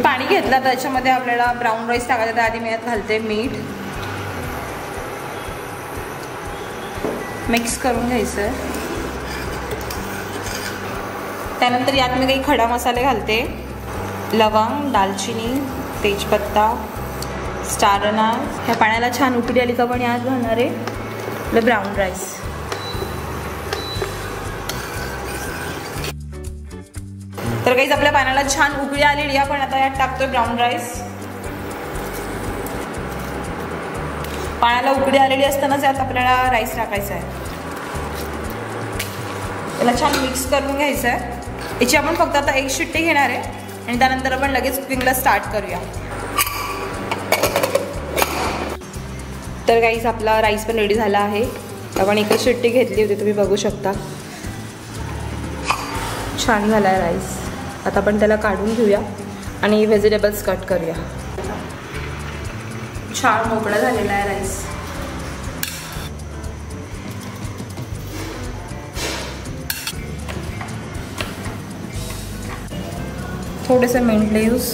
पाणी घेतलं, त्याच्यामध्ये आपल्याला ब्राऊन राईस टाकायचा. आधी मी यात घालते मीठ, मिक्स करून घ्यायचं आहे. त्यानंतर यात मी काही खडा मसाले घालते. लवंग, दालचिनी, तेजपत्ता, स्टार अनार. ह्या पाण्याला छान उकळी आली का पण यात घालणार आहे आपलं ब्राऊन राईस. तर काहीच आपल्या पाण्याला छान उकळी आलेली. आपण आता यात टाकतोय ब्राऊन राईस. पाण्याला उकळी आलेली असतानाच यात आपल्याला राईस टाकायचा आहे. त्याला छान मिक्स करून घ्यायचं आहे. याची आपण फक्त आता एक शिट्टी घेणार आहे आणि त्यानंतर आपण लगेच कुकिंगला स्टार्ट करूया. तर गाईस आपला राईस पण रेडी झाला आहे. आपण एकच शिट्टी घेतली होती, तुम्ही बघू शकता. छान झाला आहे राईस. आता आपण त्याला काढून घेऊया आणि व्हेजिटेबल्स कट करूया. छान मोकळा झालेला आहे राईस. थोडेसे mint leaves,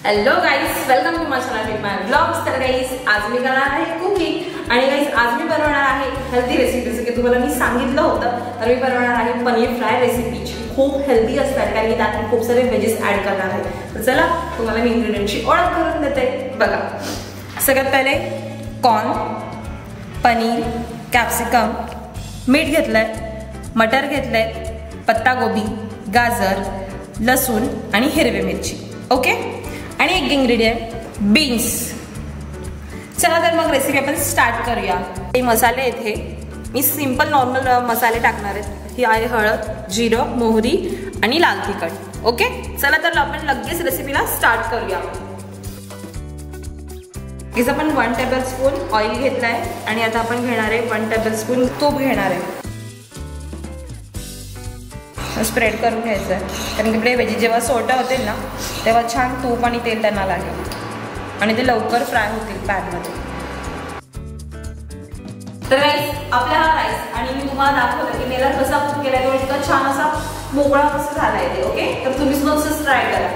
hello guys, welcome to my channel my vlogs. तर गाईज आज मी करणार आहे कुकिंग आणि गाईज आज मी बनवणार आहे हेल्दी रेसिपी. जसं की तुम्हाला मी सांगितलं होतं, तर मी बनवणार आहे पनीर फ्राय रेसिपी. खूप हेल्दी असतात कारण की त्यात खूप सारे व्हेजेस ॲड करणार आहे. तर चला तुम्हाला मी इन्ग्रेडियंटची ओळख करून देते. बघा, सगळ्यात पहिले कॉर्न, पनीर, कॅप्सिकम, मीठ घेतलंय, मटर घेतलंय, पत्तागोबी, गाजर, लसूण आणि हिरवी मिरची. ओके, आणि एक इंग्रेडियंट बीन्स. चला तर मग रेसिपी आपण स्टार्ट करूया. हे मसाले इथे मी सिंपल नॉर्मल मसाले टाकणार आहेत. ही आहे हळद, जिरं, मोहरी आणि लाल तिखट. ओके, चला तर आपण लगेच रेसिपीला स्टार्ट करूया. इथे आपण 1 टेबलस्पून ऑइल घेतलाय आणि आता आपण घेणार आहे 1 टेबलस्पून तूप घेणार आहे. स्प्रेड करून घ्यायचं आहे कारण तिकडे व्हेजी जेव्हा सोटा होतील ना तेव्हा छान तूप आणि तेल त्यांना लागेल आणि ते लवकर फ्राय होतील पॅनमध्ये. तर गाईस आपला हा राईस आणि मी तुम्हाला दाखवलं की मेला कसा कुक केलाय तो इतका छान असा मोकळा कसा झाला आहे. ओके, तर तुम्ही सुद्धा तसंच ट्राय करा.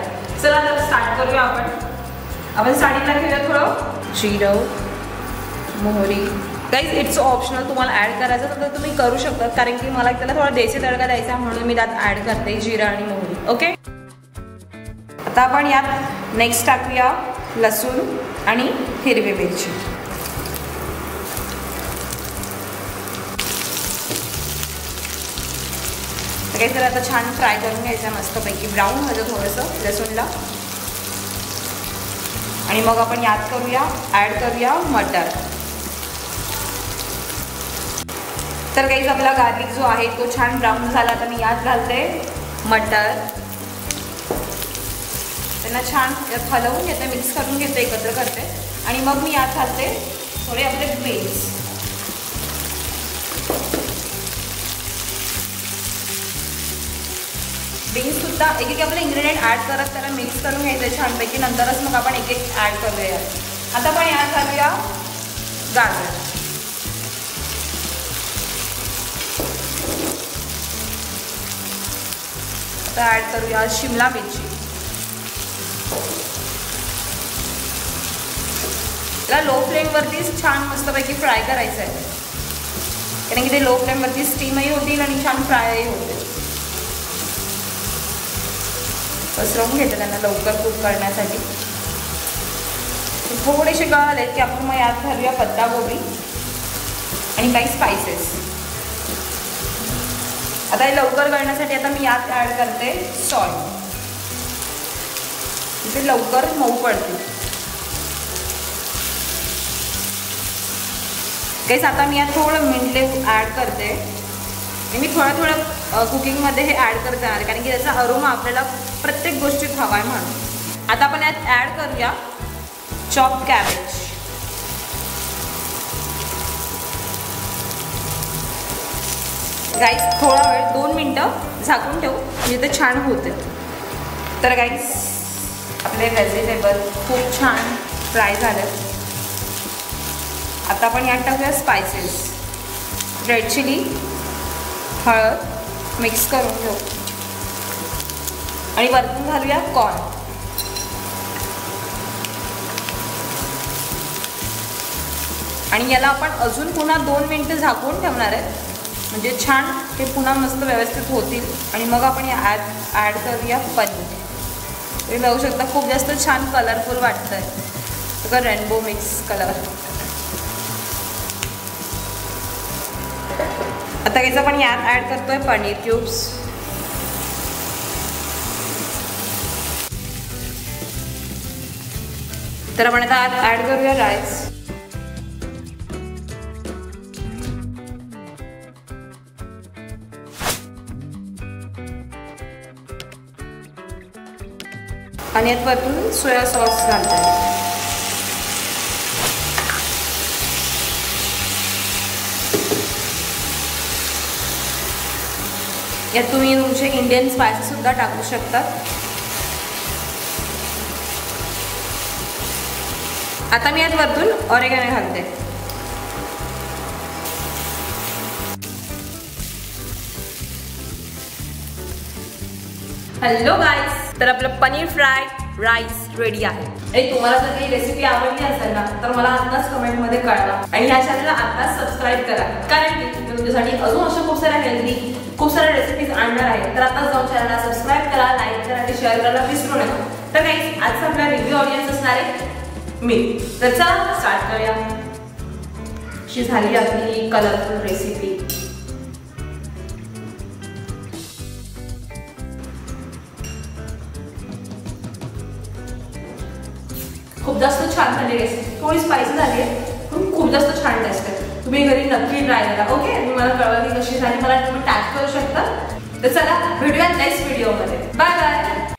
चला तर स्टार्ट करूया. आपण स्टार्टिंगला घेऊया थोडं जिरं, मोहरी. गाईज इट्स ऑप्शनल, तुम्हाला ॲड करायचं तर तुम्ही करू शकता कारण की मला त्याला थोडा देशी तडका द्यायचा म्हणून मी त्यात ॲड करते जिरं आणि मोहरी. ओके, आता आपण यात नेक्स्ट टाकूया लसूण आणि हिरवी मिरची. काही तर आता छान फ्राय करून घ्यायचं मस्तपैकी ब्राऊन व्हायचं थोडंसं लसूणला. आणि मग आपण यात ॲड करूया मटर. तर गाईज आपला गार्लिक जो आहे तो छान ब्राऊन झाला. तर मी यात घालते मटर. त्यांना छान यात हलवून घेते, मिक्स करून घेते, एकत्र करते आणि मग मी यात घालते थोडे आपले बीन्स. बीन्ससुद्धा एक एक आपले इन्ग्रेडियंट ॲड करत त्याला मिक्स करून घ्यायचं छानपैकी. नंतरच मग आपण एक एक ॲड करूया. आता आपण यात घालूया गाजर. आता ॲड करूया शिमला मिरची. त्याला लो फ्लेमवरतीच छान मस्तपैकी फ्राय करायचं आहे कारण की ते लो फ्लेमवरती स्टीमही होतील आणि छान फ्रायही होतील. पसरवून घेते त्यांना लवकर कुक करण्यासाठी. थोडेसे गळालेत की आपण मग यात घालूया पत्तागोबी आणि काही स्पायसेस. आता हे लवकर करण्यासाठी आता मी यात ॲड करते सॉल्ट. इथे लवकर मऊ पडतील. गाईस आता मी यात थोडं मिंट ॲड करते. मी थोडं कुकिंगमध्ये हे ॲड करत जाणार कारण की त्याचा अरोमा आपल्याला प्रत्येक गोष्टीत हवा आहे म्हणून. आता आपण यात ॲड करूया चॉप कॅबेज. गाईस थोडा वेळ 2 मिनटं झाकून ठेवू म्हणजे ते छान होते. तर गाईस आपले व्हेजिटेबल खूप छान फ्राय झालेत. आता आपण यात टाकूया स्पायसेस. रेड चिली, हळद मिक्स करून घेऊ आणि वरतून घालूया कॉर्न. आणि याला आपण अजून पुन्हा 2 मिनिटं झाकून ठेवणार आहे, म्हणजे छान हे पुन्हा मस्त व्यवस्थित होतील. आणि मग आपण ॲड करूया पनीर. तुम्ही बघू शकता खूप जास्त छान कलरफुल वाटतंय, सगळं रेनबो मिक्स कलर. आता याचं आपण यात ॲड करतोय पनीर क्यूब्स. तर आपण आता ॲड करूया राईस. आणि यात वरतून सोया सॉस घालतोय. यात तुम्ही तुमचे इंडियन स्पायसेस सुद्धा टाकू शकता. आता मी यात वरतून ऑरेगॅनो घालते. हॅलो गाईज, तर आपलं पनीर फ्राय राईस रेडी आहे. आणि तुम्हाला जर काही रेसिपी आवडली असेल ना तर मला आत्ताच कमेंटमध्ये कळवा आणि ह्या चॅनलला आत्ताच सबस्क्राईब करा, कारण की मी तुमच्यासाठी अजून अशा खूप साऱ्या हेल्दी खूप साऱ्या रेसिपीज आणणार आहे. तर आत्ताच जाऊन चॅनलला सबस्क्राईब करा, लाईक करा आणि शेअर करायला विसरू नका. तर गाईज, आजचा आपला रिव्ह्यू ऑडियन्स असणार आहे मी. तर चला स्टार्ट करूया. अशी झाली आपली कलरफुल रेसिपी. खूप जास्त छान झाली रेसिपी, थोडी स्पायसी झाली आहे पण खूप जास्त छान टेस्ट आहे. तुम्ही घरी नक्की ट्राय करा. ओके, तुम्ही मला कळवा की कशी झाली, मला तुम्ही टॅग करू शकता. तर चला भेटूया नेक्स्ट व्हिडिओमध्ये. Bye bye.